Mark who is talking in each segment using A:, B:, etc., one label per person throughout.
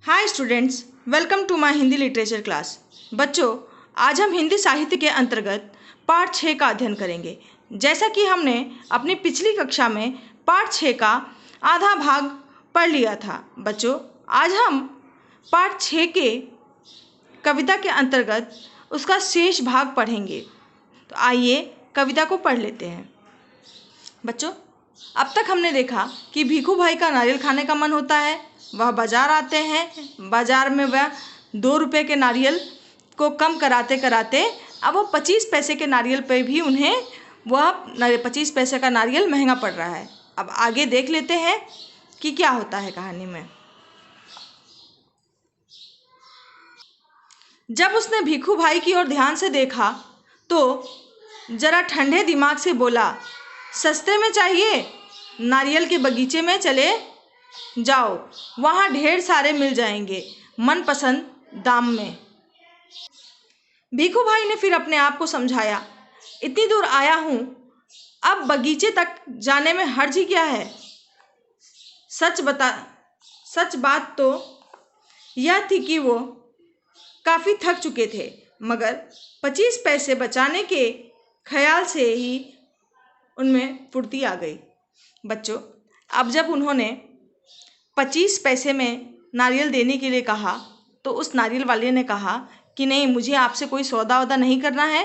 A: Hi students, welcome to my Hindi literature class. बच्चों, आज हम हिंदी साहित्य के अंतर्गत पाठ 6 का अध्ययन करेंगे। जैसा कि हमने अपनी पिछली कक्षा में पाठ 6 का आधा भाग पढ़ लिया था। बच्चों, आज हम पाठ 6 के कविता के अंतर्गत उसका शेष भाग पढ़ेंगे। तो आइए कविता को पढ़ लेते हैं। बच्चों, अब तक हमने देखा कि भीखू भाई का नारियल खाने का मन होता है। वह बाजार आते हैं। बाजार में वह 2 रुपये के नारियल को कम कराते कराते अब वो 25 पैसे के नारियल पे भी उन्हें वह 25 पैसे का नारियल महंगा पड़ रहा है। अब आगे देख लेते हैं कि क्या होता है कहानी में। जब उसने भीखू भाई की ओर ध्यान से देखा तो जरा ठंडे दिमाग से बोला, सस्ते में चाहिए? नारियल के बगीचे में चले जाओ, वहाँ ढेर सारे मिल जाएंगे मनपसंद दाम में। भीखू भाई ने फिर अपने आप को समझाया, इतनी दूर आया हूँ, अब बगीचे तक जाने में हर्ज ही क्या है। सच बात तो यह थी कि वो काफ़ी थक चुके थे, मगर 25 पैसे बचाने के ख्याल से ही उनमें फुर्ती आ गई। बच्चों, अब जब उन्होंने 25 पैसे में नारियल देने के लिए कहा तो उस नारियल वाले ने कहा कि नहीं, मुझे आपसे कोई सौदा वौदा नहीं करना है।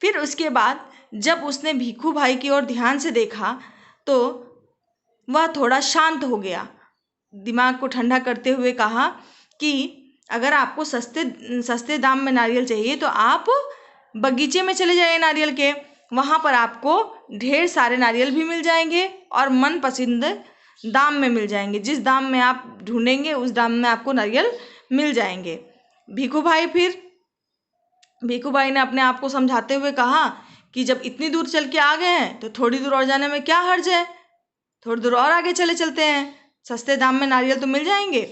A: फिर उसके बाद जब उसने भीखू भाई की ओर ध्यान से देखा तो वह थोड़ा शांत हो गया। दिमाग को ठंडा करते हुए कहा कि अगर आपको सस्ते दाम में नारियल चाहिए तो आप बगीचे में चले जाइए नारियल के, वहाँ पर आपको ढेर सारे नारियल भी मिल जाएंगे और मनपसंद दाम में मिल जाएंगे। जिस दाम में आप ढूंढेंगे उस दाम में आपको नारियल मिल जाएंगे। भीखू भाई ने अपने आप को समझाते हुए कहा कि जब इतनी दूर चल के आ गए हैं तो थोड़ी दूर और जाने में क्या हर्ज है, थोड़ी दूर और आगे चलते हैं, सस्ते दाम में नारियल तो मिल जाएंगे।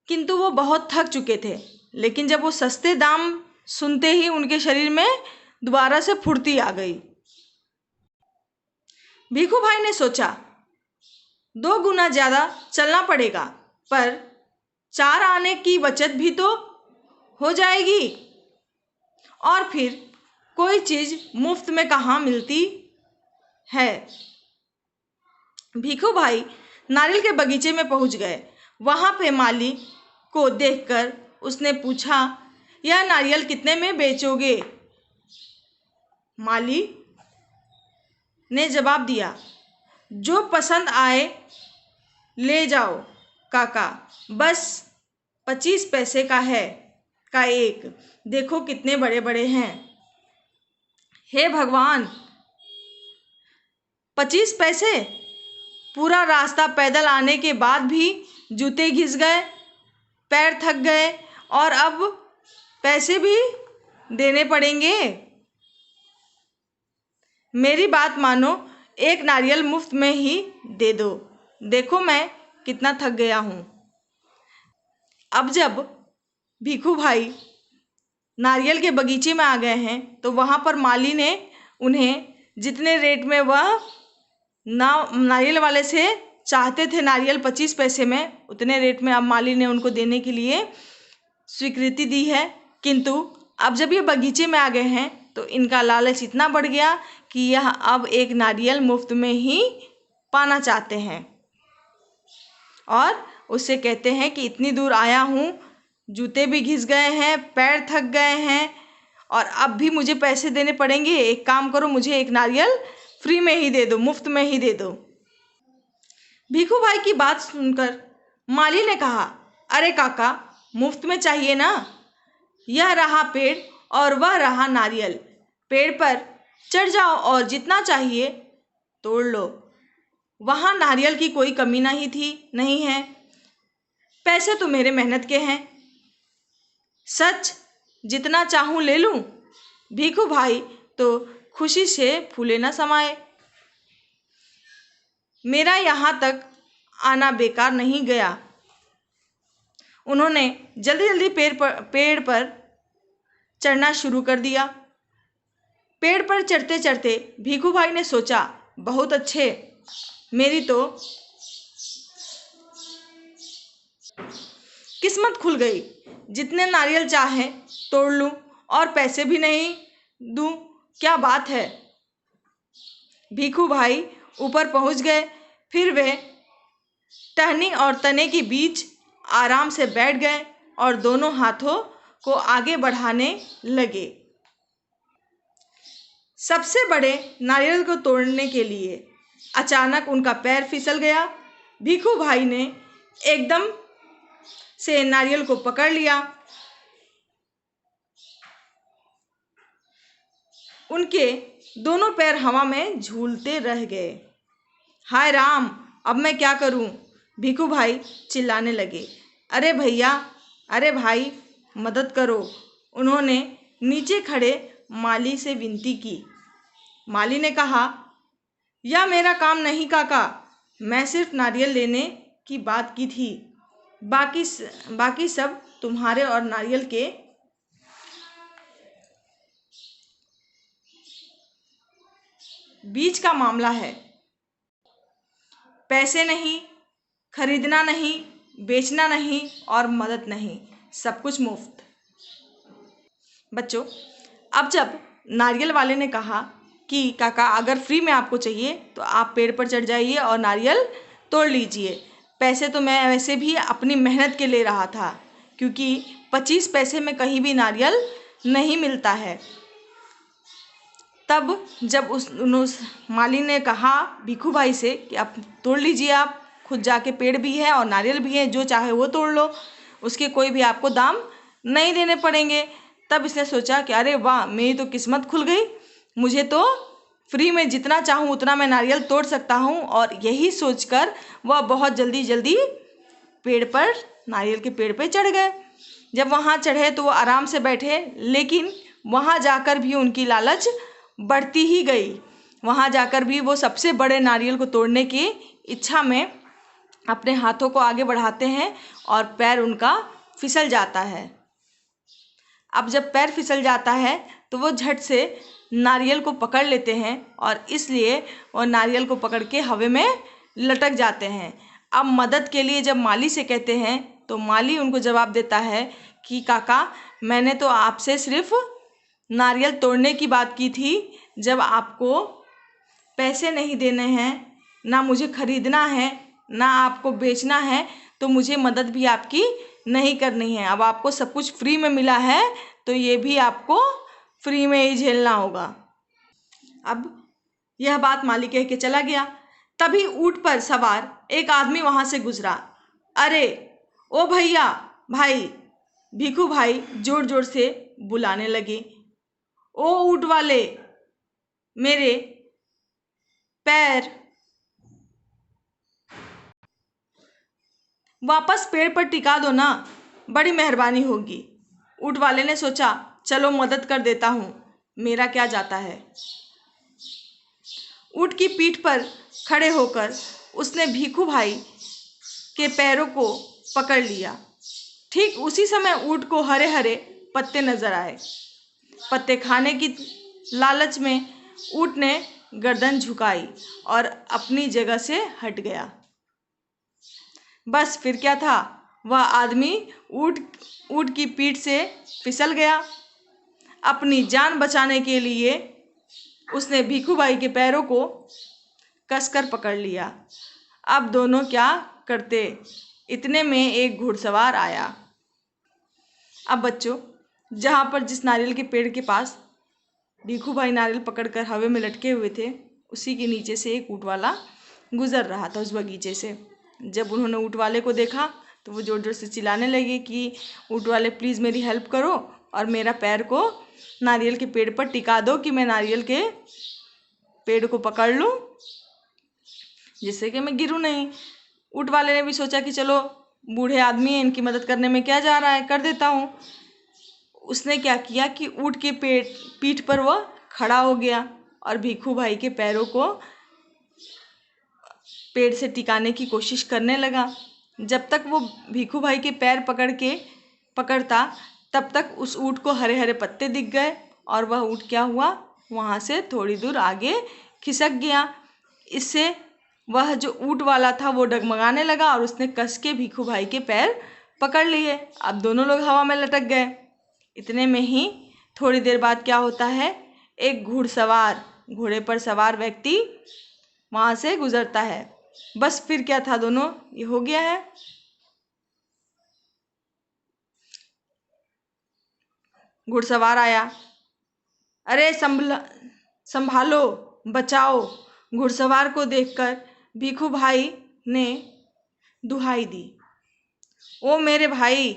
A: किंतु वो बहुत थक चुके थे, लेकिन जब वो सस्ते दाम सुनते ही उनके शरीर में दोबारा से फुर्ती आ गई। भीखू भाई ने सोचा, 2 गुना ज़्यादा चलना पड़ेगा, पर 4 आने की बचत भी तो हो जाएगी। और फिर कोई चीज़ मुफ्त में कहाँ मिलती है। भीखू भाई नारियल के बगीचे में पहुंच गए। वहाँ पे माली को देखकर उसने पूछा, यह नारियल कितने में बेचोगे? माली ने जवाब दिया, जो पसंद आए ले जाओ काका, बस 25 पैसे का है का एक, देखो कितने बड़े बड़े हैं। हे भगवान, 25 पैसे! पूरा रास्ता पैदल आने के बाद भी जूते घिस गए, पैर थक गए और अब पैसे भी देने पड़ेंगे। मेरी बात मानो, एक नारियल मुफ्त में ही दे दो, देखो मैं कितना थक गया हूँ। अब जब भीखू भाई नारियल के बगीचे में आ गए हैं तो वहाँ पर माली ने उन्हें जितने रेट में वह नारियल वाले से चाहते थे नारियल 25 पैसे में, उतने रेट में अब माली ने उनको देने के लिए स्वीकृति दी है। किंतु अब जब ये बगीचे में आ गए हैं तो इनका लालच इतना बढ़ गया कि यह अब एक नारियल मुफ्त में ही पाना चाहते हैं और उससे कहते हैं कि इतनी दूर आया हूँ, जूते भी घिस गए हैं, पैर थक गए हैं और अब भी मुझे पैसे देने पड़ेंगे। एक काम करो, मुझे एक नारियल फ्री में ही दे दो, मुफ्त में ही दे दो। भीखू भाई की बात सुनकर माली ने कहा, अरे काका, मुफ्त में चाहिए ना? यह रहा पेड़ और वह रहा नारियल, पेड़ पर चढ़ जाओ और जितना चाहिए तोड़ लो। वहाँ नारियल की कोई कमी नहीं है। पैसे तो मेरे मेहनत के हैं, सच जितना चाहूँ ले लूँ। भीखू भाई तो खुशी से फूले न समाये। मेरा यहाँ तक आना बेकार नहीं गया। उन्होंने जल्दी जल्दी पेड़ पर चढ़ना शुरू कर दिया। पेड़ पर चढ़ते चढ़ते भीखू भाई ने सोचा, बहुत अच्छे, मेरी तो किस्मत खुल गई, जितने नारियल चाहे तोड़ लूं और पैसे भी नहीं दूं, क्या बात है। भीखू भाई ऊपर पहुंच गए। फिर वे टहनी और तने के बीच आराम से बैठ गए और दोनों हाथों को आगे बढ़ाने लगे। सबसे बड़े नारियल को तोड़ने के लिए अचानक उनका पैर फिसल गया। भीखू भाई ने एकदम से नारियल को पकड़ लिया। उनके दोनों पैर हवा में झूलते रह गए। हाय राम, अब मैं क्या करूं? भीखू भाई चिल्लाने लगे। अरे भैया, अरे भाई, मदद करो। उन्होंने नीचे खड़े माली से विनती की। माली ने कहा, यह मेरा काम नहीं काका, मैं सिर्फ नारियल लेने की बात की थी। बाकी सब तुम्हारे और नारियल के बीच का मामला है। पैसे नहीं, खरीदना नहीं, बेचना नहीं और मदद नहीं, सब कुछ मुफ्त। बच्चों, अब जब नारियल वाले ने कहा कि काका अगर फ्री में आपको चाहिए तो आप पेड़ पर चढ़ जाइए और नारियल तोड़ लीजिए। पैसे तो मैं वैसे भी अपनी मेहनत के ले रहा था, क्योंकि 25 पैसे में कहीं भी नारियल नहीं मिलता है। तब जब उस माली ने कहा भीखू भाई से कि आप तोड़ लीजिए, आप खुद जाके, पेड़ भी है और नारियल भी है, जो चाहे वो तोड़ लो, उसके कोई भी आपको दाम नहीं देने पड़ेंगे। तब इसने सोचा कि अरे वाह, मेरी तो किस्मत खुल गई, मुझे तो फ्री में जितना चाहूँ उतना मैं नारियल तोड़ सकता हूँ। और यही सोचकर वह बहुत जल्दी पेड़ पर, नारियल के पेड़ पर चढ़ गए। जब वहाँ चढ़े तो वो आराम से बैठे, लेकिन वहाँ जाकर भी उनकी लालच बढ़ती ही गई। वहाँ जाकर भी वो सबसे बड़े नारियल को तोड़ने की इच्छा में अपने हाथों को आगे बढ़ाते हैं और पैर उनका फिसल जाता है। अब जब पैर फिसल जाता है तो वो झट से नारियल को पकड़ लेते हैं और इसलिए वो नारियल को पकड़ के हवा में लटक जाते हैं। अब मदद के लिए जब माली से कहते हैं तो माली उनको जवाब देता है कि काका, मैंने तो आपसे सिर्फ नारियल तोड़ने की बात की थी। जब आपको पैसे नहीं देने हैं, ना मुझे खरीदना है, ना आपको बेचना है, तो मुझे मदद भी आपकी नहीं करनी है। अब आपको सब कुछ फ्री में मिला है तो ये भी आपको फ्री में ही झेलना होगा। अब यह बात माली कह के चला गया। तभी ऊंट पर सवार एक आदमी वहाँ से गुजरा। अरे ओ भैया, भाई, भीखू भाई जोर जोर से बुलाने लगे। ओ ऊंट वाले, मेरे पैर वापस पेड़ पर टिका दो ना, बड़ी मेहरबानी होगी। ऊंट वाले ने सोचा, चलो मदद कर देता हूँ, मेरा क्या जाता है। ऊंट की पीठ पर खड़े होकर उसने भीखू भाई के पैरों को पकड़ लिया। ठीक उसी समय ऊंट को हरे हरे पत्ते नजर आए। पत्ते खाने की लालच में ऊंट ने गर्दन झुकाई और अपनी जगह से हट गया। बस फिर क्या था, वह आदमी ऊंट की पीठ से फिसल गया। अपनी जान बचाने के लिए उसने भीखू भाई के पैरों को कसकर पकड़ लिया। अब दोनों क्या करते, इतने में एक घुड़सवार आया। अब बच्चों, जहाँ पर जिस नारियल के पेड़ के पास भीखू भाई नारियल पकड़कर हवा में लटके हुए थे, उसी के नीचे से एक ऊँट वाला गुजर रहा था उस बगीचे से। जब उन्होंने ऊँट वाले को देखा तो वो जोर जोर से चिल्लाने लगे कि ऊँट वाले, प्लीज़ मेरी हेल्प करो और मेरा पैर को नारियल के पेड़ पर टिका दो कि मैं नारियल के पेड़ को पकड़ लूँ, जिससे कि मैं गिरूँ नहीं। ऊँट वाले ने भी सोचा कि चलो, बूढ़े आदमी हैं, इनकी मदद करने में क्या जा रहा है, कर देता हूँ। उसने क्या किया कि ऊँट के पीठ पर वह खड़ा हो गया और भीखू भाई के पैरों को पेड़ से टिकाने की कोशिश करने लगा। जब तक वो भीखू भाई के पैर पकड़ता तब तक उस ऊँट को हरे हरे पत्ते दिख गए और वह ऊँट क्या हुआ, वहाँ से थोड़ी दूर आगे खिसक गया। इससे वह जो ऊँट वाला था वो डगमगाने लगा और उसने कस के भीखू भाई के पैर पकड़ लिए। अब दोनों लोग हवा में लटक गए। इतने में ही थोड़ी देर बाद क्या होता है, एक घुड़सवार, घोड़े पर सवार व्यक्ति वहाँ से गुजरता है। बस फिर क्या था, दोनों ये हो गया है। घुड़सवार आया, अरे संभालो, बचाओ। घुड़सवार को देखकर भीखू भाई ने दुहाई दी, ओ मेरे भाई,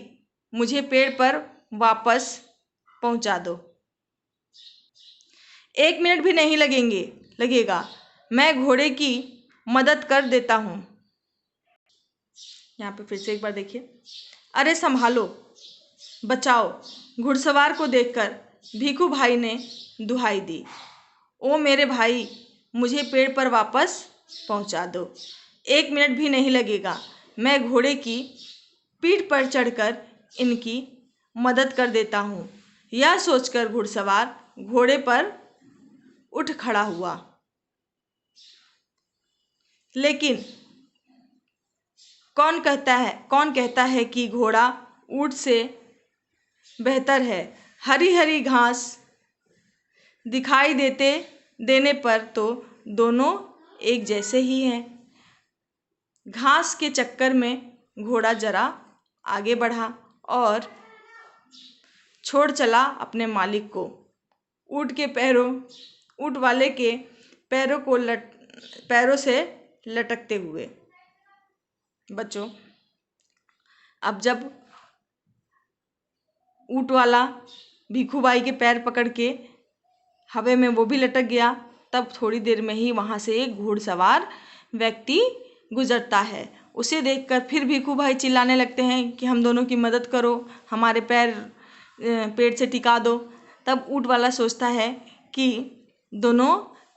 A: मुझे पेड़ पर वापस पहुंचा दो। 1 मिनट भी नहीं लगेगा, मैं घोड़े की मदद कर देता हूँ। यहाँ पे फिर से एक बार देखिए, अरे संभालो, बचाओ। घुड़सवार को देखकर भीखू भाई ने दुहाई दी, ओ मेरे भाई, मुझे पेड़ पर वापस पहुंचा दो। 1 मिनट भी नहीं लगेगा, मैं घोड़े की पीठ पर चढ़कर इनकी मदद कर देता हूँ। यह सोचकर घुड़सवार घोड़े पर उठ खड़ा हुआ। लेकिन कौन कहता है कि घोड़ा ऊंट से बेहतर है। हरी हरी घास दिखाई देने पर तो दोनों एक जैसे ही हैं। घास के चक्कर में घोड़ा जरा आगे बढ़ा और छोड़ चला अपने मालिक को। ऊंट वाले के पैरों से लटकते हुए। बच्चों, अब जब ऊंट वाला भीखू भाई के पैर पकड़ के हवा में वो भी लटक गया, तब थोड़ी देर में ही वहाँ से एक घुड़सवार व्यक्ति गुजरता है। उसे देखकर फिर भीखू भाई चिल्लाने लगते हैं कि हम दोनों की मदद करो, हमारे पेड़ से टिका दो। तब ऊंट वाला सोचता है कि दोनों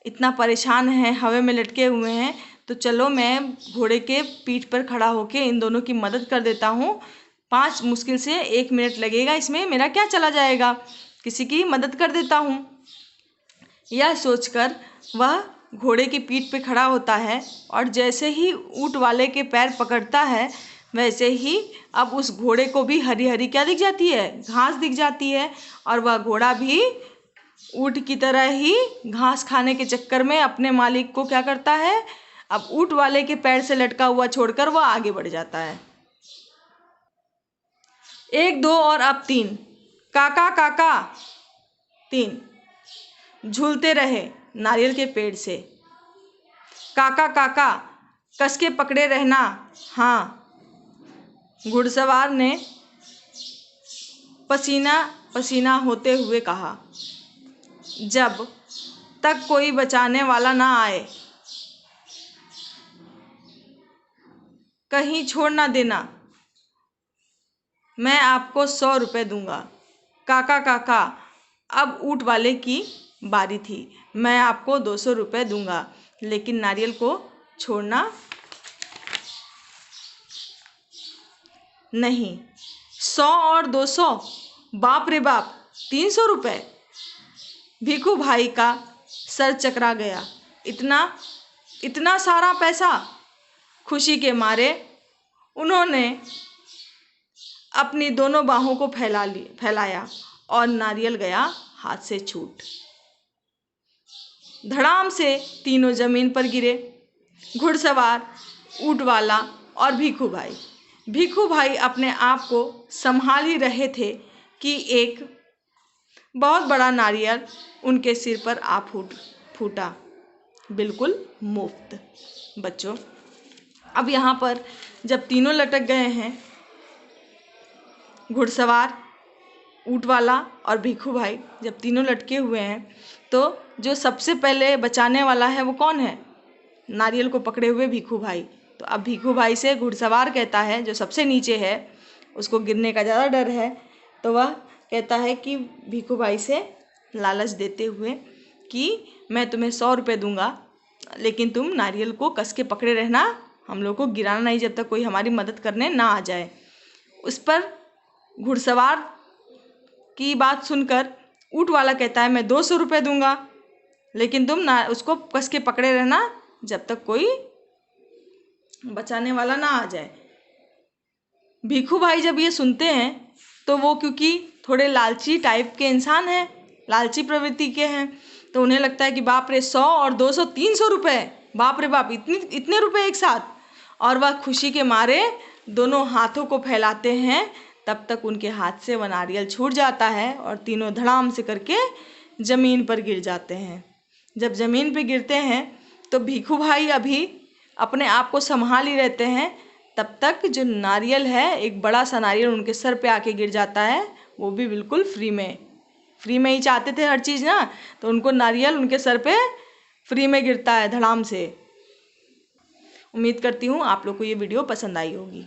A: इतना परेशान हैं, हवा में लटके हुए हैं, तो चलो मैं घोड़े के पीठ पर खड़ा होके इन दोनों की मदद कर देता हूँ। 5 मुश्किल से 1 मिनट लगेगा, इसमें मेरा क्या चला जाएगा, किसी की मदद कर देता हूँ। यह सोचकर वह घोड़े की पीठ पे खड़ा होता है और जैसे ही ऊंट वाले के पैर पकड़ता है, वैसे ही अब उस घोड़े को भी हरी हरी क्या दिख जाती है, घास दिख जाती है। और वह घोड़ा भी ऊंट की तरह ही घास खाने के चक्कर में अपने मालिक को क्या करता है, अब ऊंट वाले के पैर से लटका हुआ छोड़कर वह आगे बढ़ जाता है। 1 2 और अब 3, काका काका। 3 झूलते रहे नारियल के पेड़ से। काका काका, कस के पकड़े रहना। हाँ, घुड़सवार ने पसीना पसीना होते हुए कहा। जब तक कोई बचाने वाला ना आए, कहीं छोड़ ना देना, मैं आपको 100 रुपये दूंगा। काका काका, अब ऊंट वाले की बारी थी, मैं आपको 200 रुपये दूंगा, लेकिन नारियल को छोड़ना नहीं। 100 और 200, बाप रे बाप, 300 रुपये। भीखू भाई का सर चकरा गया। इतना सारा पैसा। खुशी के मारे उन्होंने अपनी दोनों बाहों को फैलाया और नारियल गया हाथ से छूट। धड़ाम से तीनों जमीन पर गिरे, घुड़सवार, ऊंट वाला और भीखू भाई। भीखू भाई अपने आप को संभाल ही रहे थे कि एक बहुत बड़ा नारियल उनके सिर पर आ फूटा, बिल्कुल मुफ्त। बच्चों, अब यहाँ पर जब तीनों लटक गए हैं, घुड़सवार, ऊंट वाला और भीखू भाई जब तीनों लटके हुए हैं, तो जो सबसे पहले बचाने वाला है वो कौन है, नारियल को पकड़े हुए भीखू भाई। तो अब भीखू भाई से घुड़सवार कहता है, जो सबसे नीचे है, उसको गिरने का ज़्यादा डर है, तो वह कहता है कि भीखू भाई से लालच देते हुए कि मैं तुम्हें 100 रुपये दूंगा, लेकिन तुम नारियल को कस के पकड़े रहना, हम लोग को गिराना नहीं जब तक कोई हमारी मदद करने ना आ जाए। उस पर घुड़सवार की बात सुनकर ऊंट वाला कहता है, मैं 200 रुपये दूंगा, लेकिन तुम ना उसको कस के पकड़े रहना जब तक कोई बचाने वाला ना आ जाए। भीखू भाई जब ये सुनते हैं तो वो क्योंकि थोड़े लालची टाइप के इंसान हैं, लालची प्रवृत्ति के हैं, तो उन्हें लगता है कि बाप रे 100 और 200 300 रुपये, बाप रे बाप इतने रुपए एक साथ। और वह खुशी के मारे दोनों हाथों को फैलाते हैं। तब तक उनके हाथ से वह नारियल छूट जाता है और तीनों धड़ाम से करके ज़मीन पर गिर जाते हैं। जब ज़मीन पर गिरते हैं तो भीखू भाई अभी अपने आप को संभाल ही रहते हैं। तब तक जो नारियल है, एक बड़ा सा नारियल उनके सर पे आके गिर जाता है, वो भी बिल्कुल फ्री में ही चाहते थे हर चीज़ ना, तो उनको नारियल उनके सर पे फ्री में गिरता है धड़ाम से। उम्मीद करती हूँ आप लोग को ये वीडियो पसंद आई होगी।